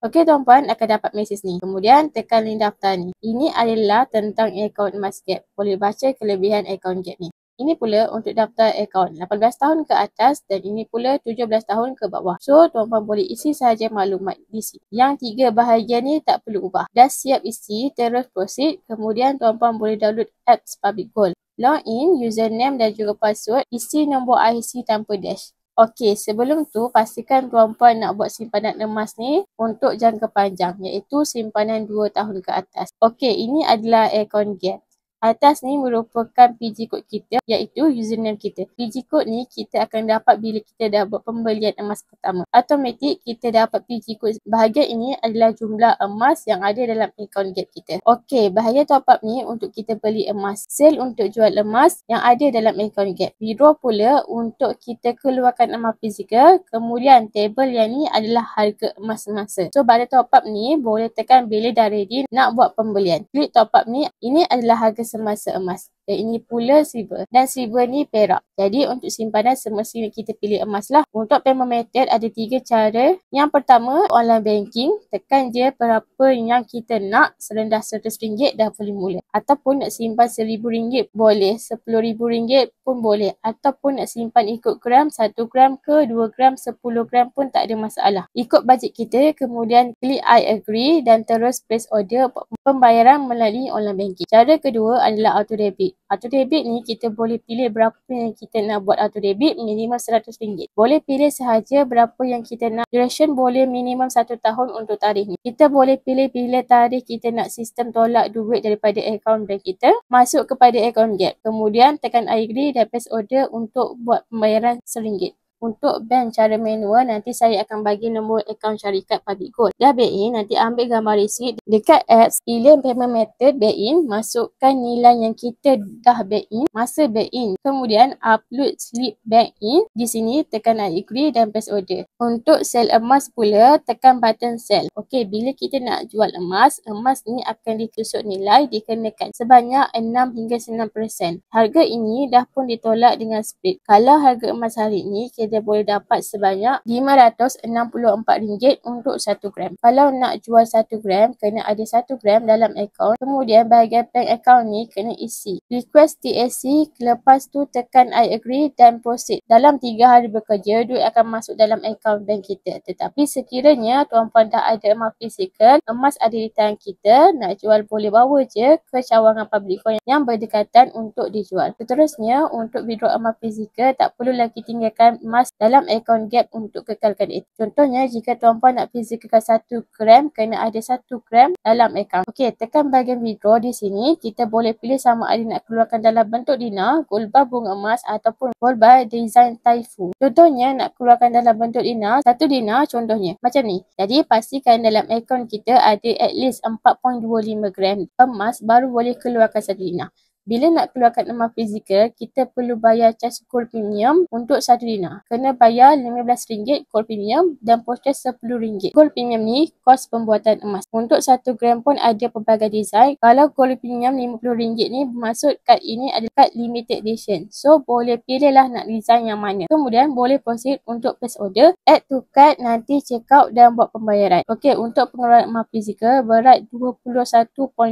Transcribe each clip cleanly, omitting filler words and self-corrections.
Okey tuan-puan akan dapat mesej ni. Kemudian tekan link daftar ni. Ini adalah tentang akaun emas Gap. Boleh baca kelebihan akaun Gap ni. Ini pula untuk daftar akaun 18 tahun ke atas dan ini pula 17 tahun ke bawah. So, tuan-puan boleh isi sahaja maklumat di sini. Yang 3 bahagian ni tak perlu ubah. Dah siap isi, terus proceed. Kemudian tuan-puan boleh download apps Public Gold. Login, username dan juga password. Isi nombor IC tanpa dash. Okey, sebelum tu pastikan tuan-puan nak buat simpanan emas ni untuk jangka panjang iaitu simpanan 2 tahun ke atas. Okey, ini adalah akaun Gap. Atas ni merupakan PG code kita iaitu username kita. PG code ni kita akan dapat bila kita dah buat pembelian emas pertama. Automatik kita dapat PG code. Bahagian ini adalah jumlah emas yang ada dalam akaun Gap kita. Okey, bahagian top up ni untuk kita beli emas. Sale untuk jual emas yang ada dalam akaun Gap. Withdraw pula untuk kita keluarkan emas fizikal. Kemudian table yang ni adalah harga emas semasa. So pada top up ni boleh tekan bila dah ready nak buat pembelian. Klik top up ni. Ini adalah harga semasa emas. Dan ini pula silver. Dan silver ni perak. Jadi untuk simpanan semestinya kita pilih emas lah. Untuk payment method ada 3 cara. Yang pertama online banking. Tekan je berapa yang kita nak. Serendah RM100 dah boleh mula. Ataupun nak simpan RM1,000 boleh. RM10,000 pun boleh. Ataupun nak simpan ikut gram. 1 gram ke 2 gram 10 gram pun tak ada masalah. Ikut bajet kita. Kemudian klik I agree. Dan terus place order pembayaran melalui online banking. Cara kedua adalah auto debit. Auto debit ni kita boleh pilih berapa yang kita nak buat auto debit, minimum RM100. Boleh pilih sahaja berapa yang kita nak. Duration boleh minimum 1 tahun untuk tarikh ni. Kita boleh pilih bila tarikh kita nak sistem tolak duit daripada akaun bank kita masuk kepada akaun Gap. Kemudian tekan I agree dan place order untuk buat pembayaran RM1. Untuk bank cara manual, nanti saya akan bagi nombor akaun syarikat Public Gold. Dah back in, nanti ambil gambar resit. Dekat apps, pilih payment method back in. Masukkan nilai yang kita dah back in masa back in. Kemudian upload slip back in. Di sini tekan I agree dan place order. Untuk sell emas pula, tekan button sell. Okey, bila kita nak jual emas, emas ni akan ditusuk nilai dikenakan sebanyak 6 hingga 9%. Harga ini dah pun ditolak dengan split. Kalau harga emas hari ini, kita boleh dapat sebanyak RM564 untuk 1 gram. Kalau nak jual 1 gram, kena ada 1 gram dalam akaun. Kemudian bahagian bank account ni kena isi. Request TSC, lepas tu tekan I agree dan proceed. Dalam 3 hari bekerja, duit akan masuk dalam akaun bank kita. Tetapi sekiranya tuan-puan dah ada emas fizikal, emas ada di tangan kita, nak jual boleh bawa je ke cawangan Public Gold yang berdekatan untuk dijual. Seterusnya, untuk withdraw emas fizikal, tak perlu lagi tinggalkan emas dalam akaun Gap untuk kekalkan itu. Contohnya, jika tuan-puan nak fizikalkan 1 gram, kena ada 1 gram dalam akaun. Okey, tekan bahagian withdraw di sini. Kita boleh pilih sama ada nak keluarkan dalam bentuk dinar, gold bar bunga emas ataupun gold bar design taifu. Contohnya, nak keluarkan dalam bentuk dinar, 1 dinar contohnya. Macam ni. Jadi, pastikan dalam akaun kita ada at least 4.25 gram emas baru boleh keluarkan 1 dinar. Bila nak keluarkan emas fizikal, kita perlu bayar cas gold premium untuk 1 dinar. Kena bayar RM15 gold premium dan proses RM10. Gold premium ni kos pembuatan emas. Untuk 1 gram pun ada pelbagai design. Kalau gold premium RM50 ni bermaksud kad ini adalah kad limited edition. So boleh pilihlah nak design yang mana. Kemudian boleh proceed untuk place order, add to cart, nanti check out dan buat pembayaran. Okey, untuk pengeluaran emas fizikal berat 21.25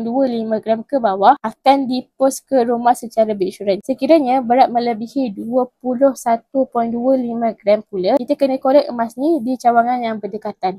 gram ke bawah akan dipost ke rumah secara berinsurans. Sekiranya berat melebihi 21.25 gram pula, kita kena collect emas ni di cawangan yang berdekatan.